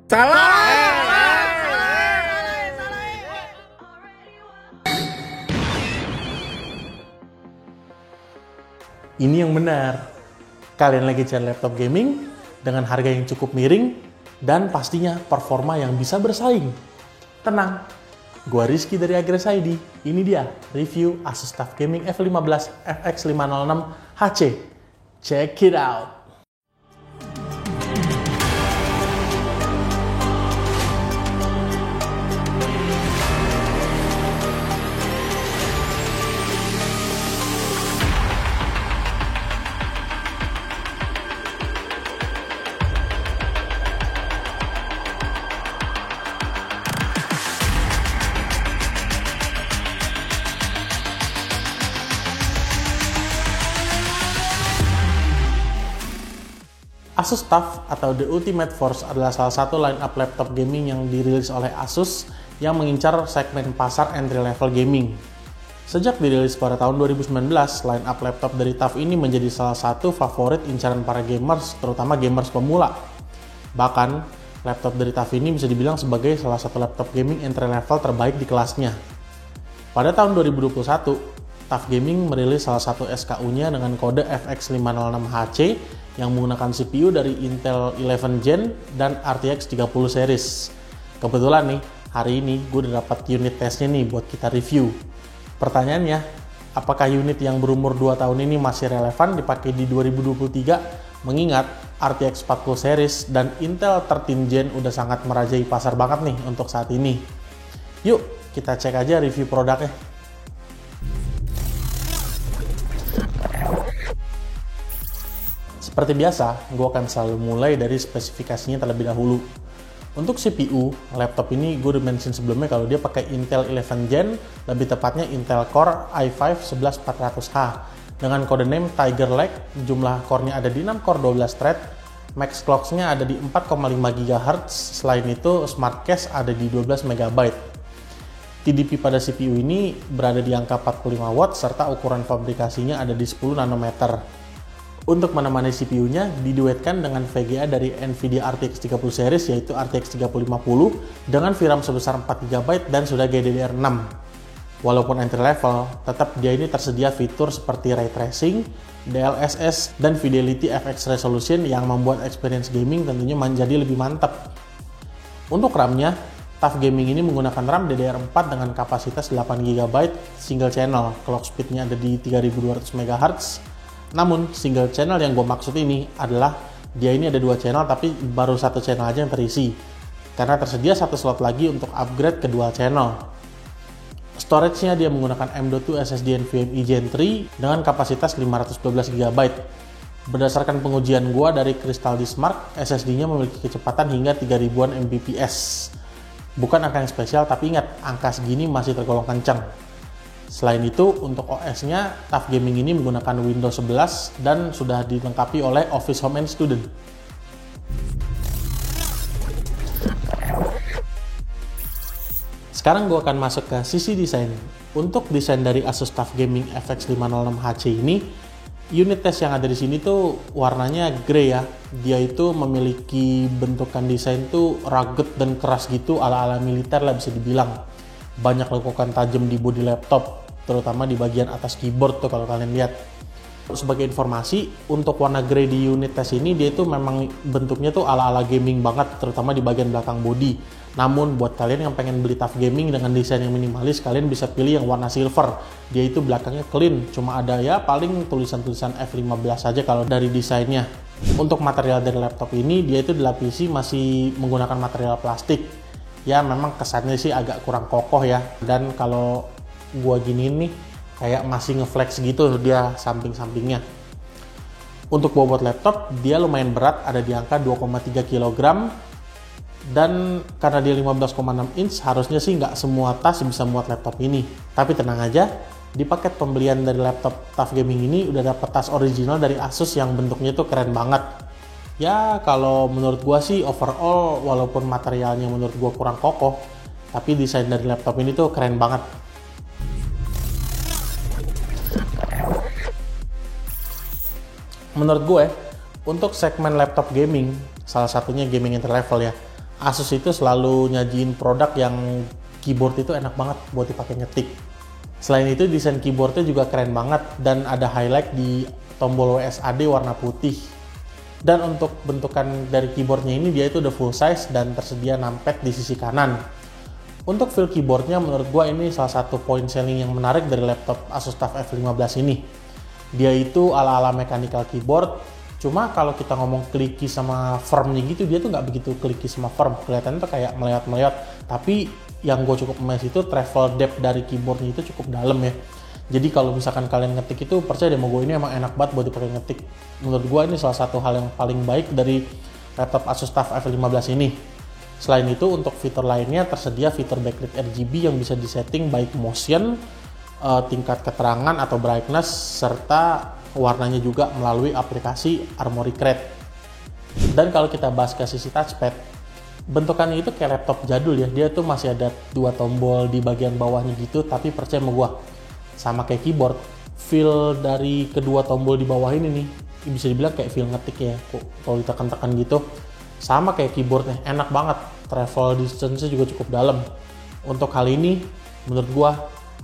Ini yang benar. Kalian lagi cari laptop gaming dengan harga yang cukup miring dan pastinya performa yang bisa bersaing. Tenang, gua Rizky dari Agres ID. Ini dia review Asus TUF Gaming F15 FX506 HC. Check it out. Asus TUF atau The Ultimate Force adalah salah satu line-up laptop gaming yang dirilis oleh Asus yang mengincar segmen pasar entry level gaming. Sejak dirilis pada tahun 2019, line-up laptop dari TUF ini menjadi salah satu favorit incaran para gamers, terutama gamers pemula. Bahkan, laptop dari TUF ini bisa dibilang sebagai salah satu laptop gaming entry level terbaik di kelasnya. Pada tahun 2021, TUF Gaming merilis salah satu SKU-nya dengan kode FX506HC yang menggunakan CPU dari Intel 11 Gen dan RTX 30 series. Kebetulan nih, hari ini gue udah dapat unit testnya nih buat kita review. Pertanyaannya, apakah unit yang berumur 2 tahun ini masih relevan dipakai di 2023? Mengingat RTX 40 series dan Intel 13 Gen udah sangat merajai pasar banget nih untuk saat ini. Yuk, kita cek aja review produknya. Seperti biasa, gue akan selalu mulai dari spesifikasinya terlebih dahulu. Untuk CPU, laptop ini gue udah mention sebelumnya kalau dia pakai Intel 11 Gen, lebih tepatnya Intel Core i5-11400H. Dengan kode name Tiger Lake, jumlah core-nya ada di 6 core 12 thread, max clock-nya ada di 4,5 GHz, selain itu smart cache ada di 12 MB. TDP pada CPU ini berada di angka 45 watt, serta ukuran fabrikasinya ada di 10 nanometer. Untuk menemani CPU-nya diduetkan dengan VGA dari NVIDIA RTX 30 series yaitu RTX 3050 dengan VRAM sebesar 4 GB dan sudah GDDR6. Walaupun entry level, tetap dia ini tersedia fitur seperti Ray Tracing, DLSS, dan Fidelity FX Resolution yang membuat experience gaming tentunya menjadi lebih mantap. Untuk RAM-nya, TUF Gaming ini menggunakan RAM DDR4 dengan kapasitas 8 GB single channel, clock speed-nya ada di 3200 MHz. Namun, single channel yang gue maksud ini adalah dia ini ada 2 channel tapi baru 1 channel aja yang terisi. Karena tersedia 1 slot lagi untuk upgrade ke dual channel. Storage-nya dia menggunakan M.2 SSD NVMe Gen 3 dengan kapasitas 512 GB. Berdasarkan pengujian gue dari Crystal Diskmark, SSD-nya memiliki kecepatan hingga 3000-an Mbps. Bukan angka yang spesial, tapi ingat, angka segini masih tergolong kencang. Selain itu, untuk OS-nya, TUF Gaming ini menggunakan Windows 11 dan sudah dilengkapi oleh Office Home and Student. Sekarang gue akan masuk ke sisi desain. Untuk desain dari Asus TUF Gaming FX506HC ini, unit test yang ada di sini tuh warnanya grey ya. Dia itu memiliki bentukan desain tuh rugged dan keras gitu ala-ala militer lah bisa dibilang. Banyak lekukan tajam di bodi laptop, terutama di bagian atas keyboard tuh kalau kalian lihat. Sebagai informasi, untuk warna grey di unit test ini dia itu memang bentuknya tuh ala-ala gaming banget, terutama di bagian belakang bodi. Namun buat kalian yang pengen beli TUF Gaming dengan desain yang minimalis, kalian bisa pilih yang warna silver. Dia itu belakangnya clean, cuma ada ya paling tulisan-tulisan F15 saja kalau dari desainnya. Untuk material dari laptop ini, dia itu dilapisi masih menggunakan material plastik. Ya memang kesannya sih agak kurang kokoh ya, dan kalau gua giniin nih kayak masih ngeflex gitu dia samping-sampingnya. Untuk bobot laptop dia lumayan berat, ada di angka 2,3 kg, dan karena dia 15,6 inch harusnya sih nggak semua tas bisa muat laptop ini. Tapi tenang aja, di paket pembelian dari laptop TUF Gaming ini udah dapat tas original dari Asus yang bentuknya tuh keren banget. Ya kalau menurut gua sih overall walaupun materialnya menurut gua kurang kokoh, tapi desain dari laptop ini tuh keren banget. Menurut gue, untuk segmen laptop gaming, salah satunya gaming entry level ya, Asus itu selalu nyajiin produk yang keyboard itu enak banget buat dipakai ngetik. Selain itu desain keyboardnya juga keren banget dan ada highlight di tombol WSAD warna putih. Dan untuk bentukan dari keyboardnya ini dia itu udah full size dan tersedia numpad di sisi kanan. Untuk feel keyboardnya menurut gua ini salah satu point selling yang menarik dari laptop Asus TUF F15 ini. Dia itu ala-ala mechanical keyboard. Cuma kalau kita ngomong clicky sama firmnya gitu, dia tuh nggak begitu clicky sama firm. Kelihatannya tuh kayak meleot-meleot. Tapi yang gue cukup amazed itu travel depth dari keyboardnya itu cukup dalam ya. Jadi kalau misalkan kalian ngetik itu, percaya deh sama gue ini emang enak banget buat dipakai ngetik. Menurut gue ini salah satu hal yang paling baik dari laptop Asus TUF F15 ini. Selain itu untuk fitur lainnya tersedia fitur backlit RGB yang bisa disetting baik motion, tingkat keterangan atau brightness, serta warnanya juga melalui aplikasi Armoury Crate. Dan kalau kita bahas ke sisi touchpad, bentukannya itu kayak laptop jadul ya. Dia tuh masih ada 2 tombol di bagian bawahnya gitu, tapi percaya sama gua, sama kayak keyboard, feel dari kedua tombol di bawah ini nih, bisa dibilang kayak feel ngetik ya. Kalau ditekan-tekan gitu, sama kayak keyboardnya, enak banget. Travel distance-nya juga cukup dalam. Untuk hal ini, menurut gua,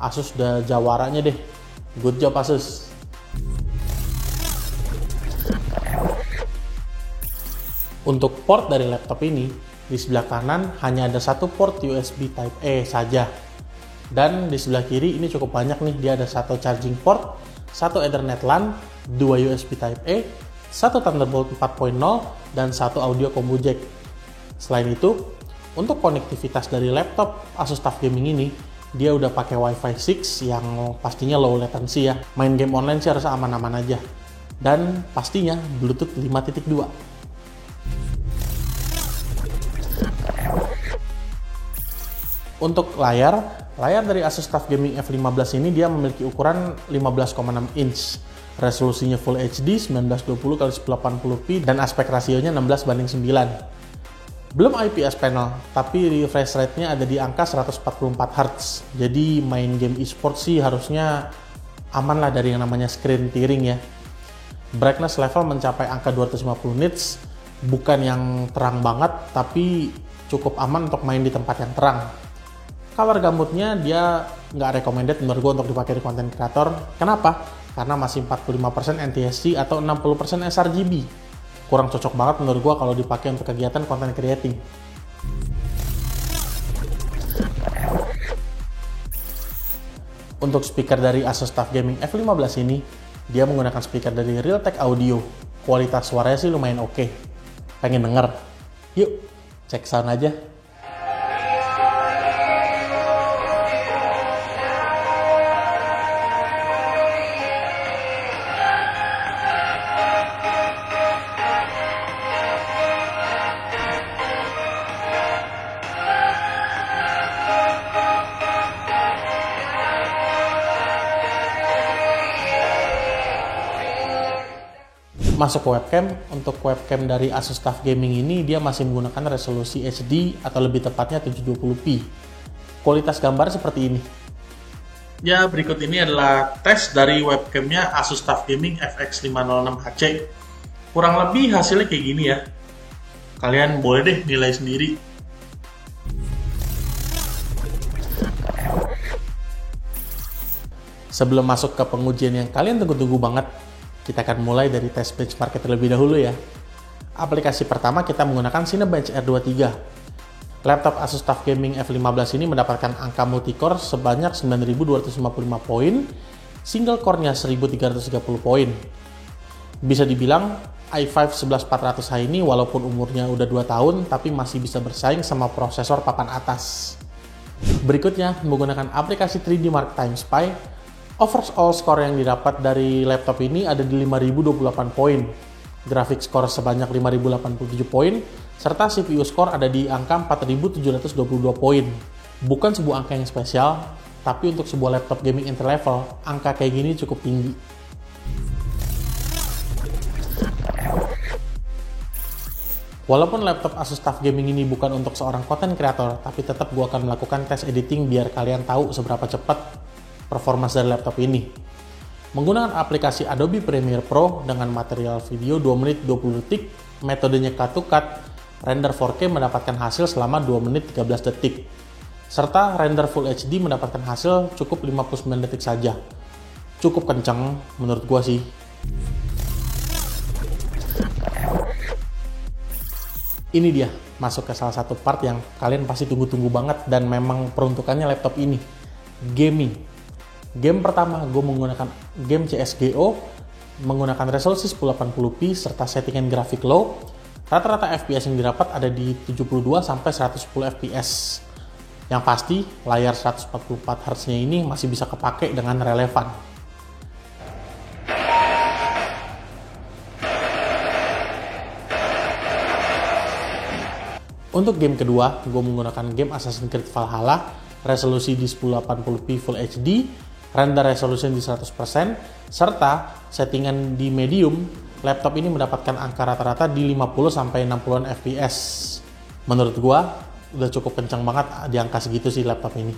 Asus udah jawaranya deh. Good job Asus. Untuk port dari laptop ini, di sebelah kanan hanya ada satu port USB Type-A saja. Dan di sebelah kiri ini cukup banyak nih, dia ada satu charging port, satu Ethernet LAN, 2 USB Type-A, satu Thunderbolt 4.0, dan satu audio combo jack. Selain itu, untuk konektivitas dari laptop Asus TUF Gaming ini, dia udah pakai Wi-Fi 6 yang pastinya low latency ya. Main game online sih harus aman-aman aja. Dan pastinya Bluetooth 5.2. Untuk layar dari Asus TUF Gaming F15 ini dia memiliki ukuran 15,6 inch. Resolusinya Full HD 1920x1080p dan aspek rasionya 16:9. Belum IPS panel, tapi refresh rate-nya ada di angka 144 Hz. Jadi main game e-sport sih harusnya aman lah dari yang namanya screen tearing ya. Brightness level mencapai angka 250 nits, bukan yang terang banget, tapi cukup aman untuk main di tempat yang terang. Color gamutnya dia nggak recommended menurut gue untuk dipakai di konten kreator. Kenapa? Karena masih 45% NTSC atau 60% sRGB. Kurang cocok banget menurut gue kalau dipakai untuk kegiatan content creating. Untuk speaker dari Asus TUF Gaming F15 ini, dia menggunakan speaker dari Realtek Audio. Kualitas suaranya sih lumayan oke. Pengen denger? Yuk, cek sound aja. Masuk ke webcam, untuk webcam dari Asus TUF Gaming ini dia masih menggunakan resolusi HD atau lebih tepatnya 720p. Kualitas gambar seperti ini. Ya, berikut ini adalah tes dari webcamnya Asus TUF Gaming FX506HC. Kurang lebih hasilnya kayak gini ya. Kalian boleh deh nilai sendiri. Sebelum masuk ke pengujian yang kalian tunggu-tunggu banget, kita akan mulai dari tes benchmark terlebih dahulu ya. Aplikasi pertama kita menggunakan Cinebench R23. Laptop Asus TUF Gaming F15 ini mendapatkan angka multicore sebanyak 9.255 poin, single core-nya 1.330 poin. Bisa dibilang i5 11400H ini walaupun umurnya udah 2 tahun, tapi masih bisa bersaing sama prosesor papan atas. Berikutnya menggunakan aplikasi 3D Mark Time Spy. Overall score yang didapat dari laptop ini ada di 5.028 poin, grafik score sebanyak 5.087 poin, serta CPU score ada di angka 4.722 poin. Bukan sebuah angka yang spesial, tapi untuk sebuah laptop gaming entry level, angka kayak gini cukup tinggi. Walaupun laptop Asus TUF Gaming ini bukan untuk seorang content creator, tapi tetap gue akan melakukan tes editing biar kalian tahu seberapa cepat performance dari laptop ini. Menggunakan aplikasi Adobe Premiere Pro dengan material video 2 menit 20 detik, metodenya cut to cut, render 4K mendapatkan hasil selama 2 menit 13 detik. Serta render Full HD mendapatkan hasil cukup 59 detik saja. Cukup kenceng menurut gua sih. Ini dia, masuk ke salah satu part yang kalian pasti tunggu-tunggu banget dan memang peruntukannya laptop ini. Gaming. Game pertama, gue menggunakan game CSGO, menggunakan resolusi 1080p serta settingan grafik low. Rata-rata FPS yang didapat ada di 72 sampai 110 FPS. Yang pasti, layar 144 Hz-nya ini masih bisa kepake dengan relevan. Untuk game kedua, gue menggunakan game Assassin's Creed Valhalla, resolusi di 1080p Full HD, render resolution di 100%, serta settingan di medium. Laptop ini mendapatkan angka rata-rata di 50-60an FPS. Menurut gue, udah cukup kencang banget di angka segitu sih laptop ini.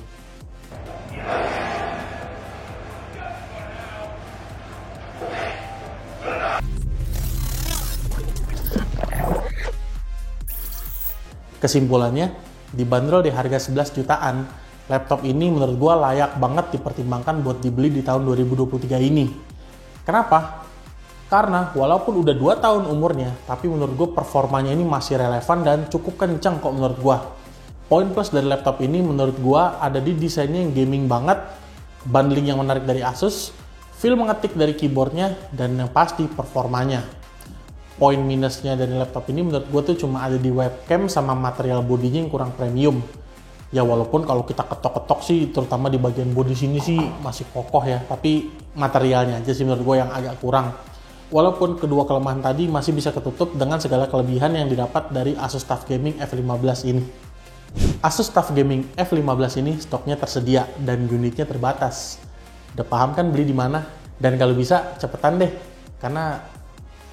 Kesimpulannya, dibanderol di harga 11 jutaan, laptop ini menurut gue layak banget dipertimbangkan buat dibeli di tahun 2023 ini. Kenapa? Karena walaupun udah 2 tahun umurnya, tapi menurut gue performanya ini masih relevan dan cukup kencang kok menurut gue. Poin plus dari laptop ini menurut gue ada di desainnya yang gaming banget, bundling yang menarik dari Asus, feel mengetik dari keyboardnya, dan yang pasti performanya. Poin minusnya dari laptop ini menurut gue tuh cuma ada di webcam sama material bodinya yang kurang premium. Ya walaupun kalau kita ketok-ketok sih, terutama di bagian bodi sini sih masih kokoh ya, tapi materialnya aja sih menurut gue yang agak kurang. Walaupun kedua kelemahan tadi masih bisa ketutup dengan segala kelebihan yang didapat dari Asus TUF Gaming F15 ini. Asus TUF Gaming F15 ini stoknya tersedia dan unitnya terbatas. Udah paham kan beli di mana? Dan kalau bisa cepetan deh, karena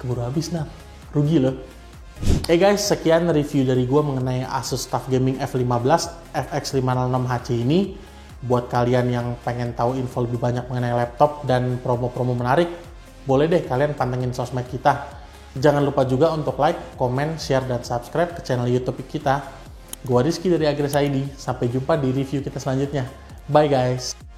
keburu habis nah, rugi loh. Guys, sekian review dari gue mengenai Asus TUF Gaming F15 FX506HC ini. Buat kalian yang pengen tahu info lebih banyak mengenai laptop dan promo-promo menarik, boleh deh kalian pantengin sosmed kita. Jangan lupa juga untuk like, komen, share, dan subscribe ke channel YouTube kita. Gua Rizky dari Agres ID. Sampai jumpa di review kita selanjutnya. Bye guys!